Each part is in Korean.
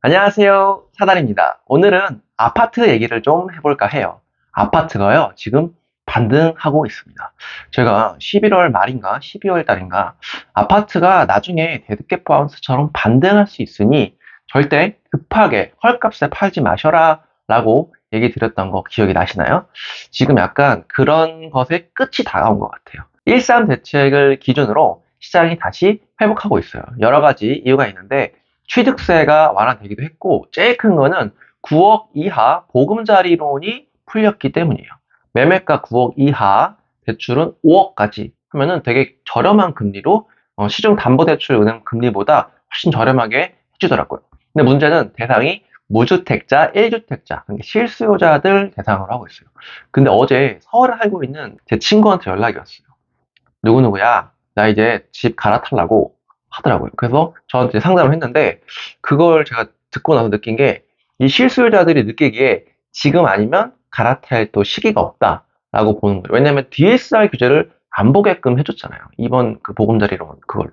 안녕하세요. 사단입니다. 오늘은 아파트 얘기를 좀 해볼까 해요. 아파트가요, 지금 반등하고 있습니다. 제가 11월 말인가 12월 달인가 아파트가 나중에 데드캣 바운스처럼 반등할 수 있으니 절대 급하게 헐값에 팔지 마셔라 라고 얘기 드렸던 거 기억이 나시나요? 지금 약간 그런 것의 끝이 다가온 것 같아요. 1.3 대책을 기준으로 시장이 다시 회복하고 있어요. 여러 가지 이유가 있는데 취득세가 완화되기도 했고 제일 큰 거는 9억 이하 보금자리론이 풀렸기 때문이에요. 매매가 9억 이하 대출은 5억까지 하면은 되게 저렴한 금리로 시중담보대출 은행 금리보다 훨씬 저렴하게 해주더라고요. 근데 문제는 대상이 무주택자, 1주택자, 그러니까 실수요자들 대상으로 하고 있어요. 근데 어제 서울에 살고 있는 제 친구한테 연락이 왔어요. 누구누구야, 나 이제 집 갈아타려고 하더라고요. 그래서 저한테 상담을 했는데, 그걸 제가 듣고 나서 느낀 게, 이 실수요자들이 느끼기에 지금 아니면 갈아탈 또 시기가 없다라고 보는 거예요. 왜냐면 DSR 규제를 안 보게끔 해줬잖아요. 이번 그 보금자리론 그걸로.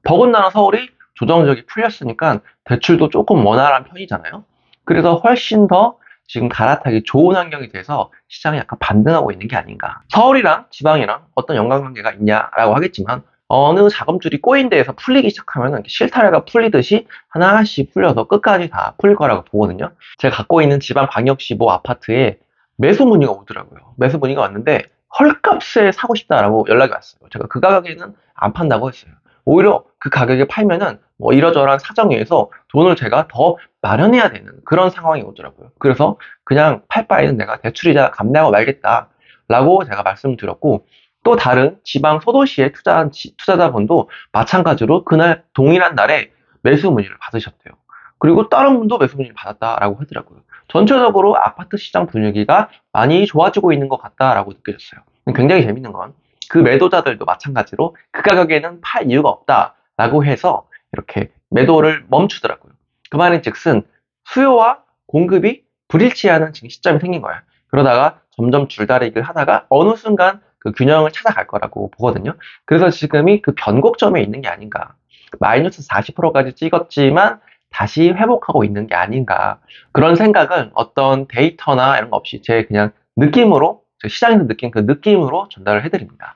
더군다나 서울이 조정적이 풀렸으니까 대출도 조금 원활한 편이잖아요. 그래서 훨씬 더 지금 갈아타기 좋은 환경이 돼서 시장이 약간 반등하고 있는 게 아닌가. 서울이랑 지방이랑 어떤 연관관계가 있냐라고 하겠지만 어느 자금줄이 꼬인 데에서 풀리기 시작하면 실타래가 풀리듯이 하나씩 풀려서 끝까지 다 풀릴 거라고 보거든요. 제가 갖고 있는 지방광역시 모 아파트에 매수 문의가 오더라고요. 매수 문의가 왔는데 헐값에 사고 싶다라고 연락이 왔어요. 제가 그 가격에는 안 판다고 했어요. 오히려 그 가격에 팔면은 뭐 이러저러한 사정에 의해서 돈을 제가 더 마련해야 되는 그런 상황이 오더라고요. 그래서 그냥 팔 바에는 내가 대출이자 감내하고 말겠다라고 제가 말씀드렸고, 또 다른 지방 소도시에 투자한 투자자분도 마찬가지로 그날 동일한 날에 매수 문의를 받으셨대요. 그리고 다른 분도 매수 문의를 받았다라고 하더라고요. 전체적으로 아파트 시장 분위기가 많이 좋아지고 있는 것 같다라고 느껴졌어요. 굉장히 재밌는 건 그 매도자들도 마찬가지로 그 가격에는 팔 이유가 없다라고 해서 이렇게 매도를 멈추더라고요. 그 말인 즉슨 수요와 공급이 불일치하는 지금 시점이 생긴 거예요. 그러다가 점점 줄다리기를 하다가 어느 순간 그 균형을 찾아갈 거라고 보거든요. 그래서 지금이 그 변곡점에 있는 게 아닌가. 마이너스 40%까지 찍었지만 다시 회복하고 있는 게 아닌가. 그런 생각은 어떤 데이터나 이런 거 없이 제 그냥 느낌으로, 시장에서 느낀 그 느낌으로 전달을 해드립니다.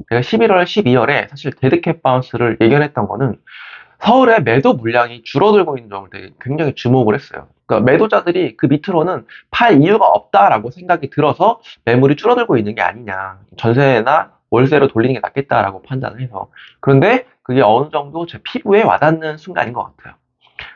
제가 11월, 12월에 사실 데드캣 바운스를 예견했던 거는 서울의 매도 물량이 줄어들고 있는 점을 되게 굉장히 주목을 했어요. 그러니까 매도자들이 그 밑으로는 팔 이유가 없다라고 생각이 들어서 매물이 줄어들고 있는 게 아니냐. 전세나 월세로 돌리는 게 낫겠다라고 판단을 해서. 그런데 그게 어느 정도 제 피부에 와닿는 순간인 것 같아요.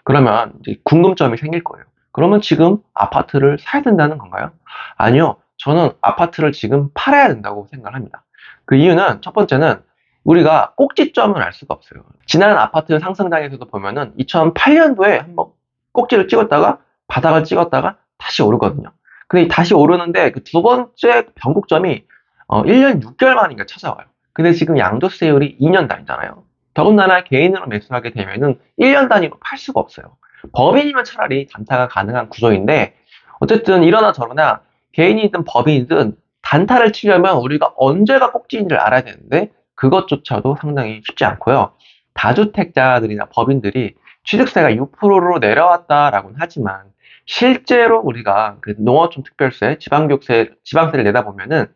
그러면 이제 궁금점이 생길 거예요. 그러면 지금 아파트를 사야 된다는 건가요? 아니요. 저는 아파트를 지금 팔아야 된다고 생각합니다. 그 이유는 첫 번째는 우리가 꼭지점을 알 수가 없어요. 지난 아파트 상승장에서도 보면은 2008년도에 한번 꼭지를 찍었다가 바닥을 찍었다가 다시 오르거든요. 근데 다시 오르는데 그 두 번째 변곡점이 1년 6개월 만인가 찾아와요. 근데 지금 양도세율이 2년 단위잖아요. 더군다나 개인으로 매수하게 되면은 1년 단위로 팔 수가 없어요. 법인이면 차라리 단타가 가능한 구조인데, 어쨌든 이러나 저러나 개인이든 법인이든 단타를 치려면 우리가 언제가 꼭지인지를 알아야 되는데 그것조차도 상당히 쉽지 않고요. 다주택자들이나 법인들이 취득세가 6%로 내려왔다라고는 하지만 실제로 우리가 그 농어촌 특별세, 지방세를 내다 보면은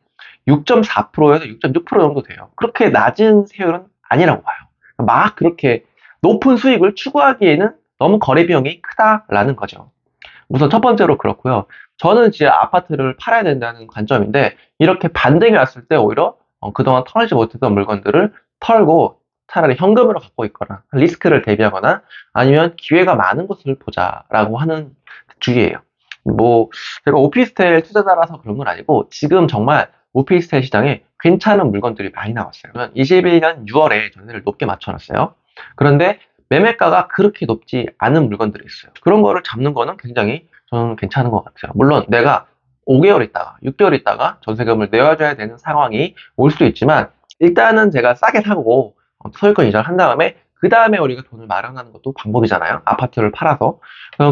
6.4%에서 6.6% 정도 돼요. 그렇게 낮은 세율은 아니라고 봐요. 막 그렇게 높은 수익을 추구하기에는 너무 거래 비용이 크다라는 거죠. 우선 첫 번째로 그렇고요. 저는 이제 아파트를 팔아야 된다는 관점인데, 이렇게 반등이 왔을 때 오히려 그동안 털지 못했던 물건들을 털고 차라리 현금으로 갖고 있거나 리스크를 대비하거나 아니면 기회가 많은 곳을 보자라고 하는 주의예요. 뭐 제가 오피스텔 투자자라서 그런 건 아니고 지금 정말 오피스텔 시장에 괜찮은 물건들이 많이 나왔어요. 21년 6월에 전세를 높게 맞춰놨어요. 그런데 매매가가 그렇게 높지 않은 물건들이 있어요. 그런 거를 잡는 거는 굉장히 저는 괜찮은 것 같아요. 물론 내가 5개월 있다가 6개월 있다가 전세금을 내어줘야 되는 상황이 올 수도 있지만 일단은 제가 싸게 사고 소유권 이전을 한 다음에 그 다음에 우리가 돈을 마련하는 것도 방법이잖아요. 아파트를 팔아서.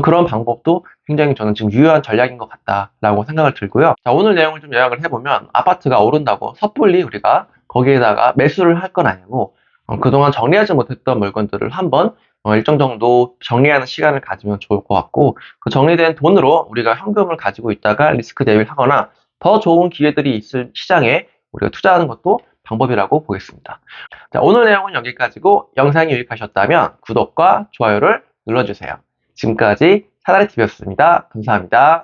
그런 방법도 굉장히 저는 지금 유효한 전략인 것 같다라고 생각을 들고요. 자, 오늘 내용을 좀 요약을 해보면 아파트가 오른다고 섣불리 우리가 거기에다가 매수를 할 건 아니고 그동안 정리하지 못했던 물건들을 한번 일정 정도 정리하는 시간을 가지면 좋을 것 같고, 그 정리된 돈으로 우리가 현금을 가지고 있다가 리스크 대비를 하거나 더 좋은 기회들이 있을 시장에 우리가 투자하는 것도 방법이라고 보겠습니다. 자, 오늘 내용은 여기까지고 영상이 유익하셨다면 구독과 좋아요를 눌러주세요. 지금까지 사다리TV였습니다. 감사합니다.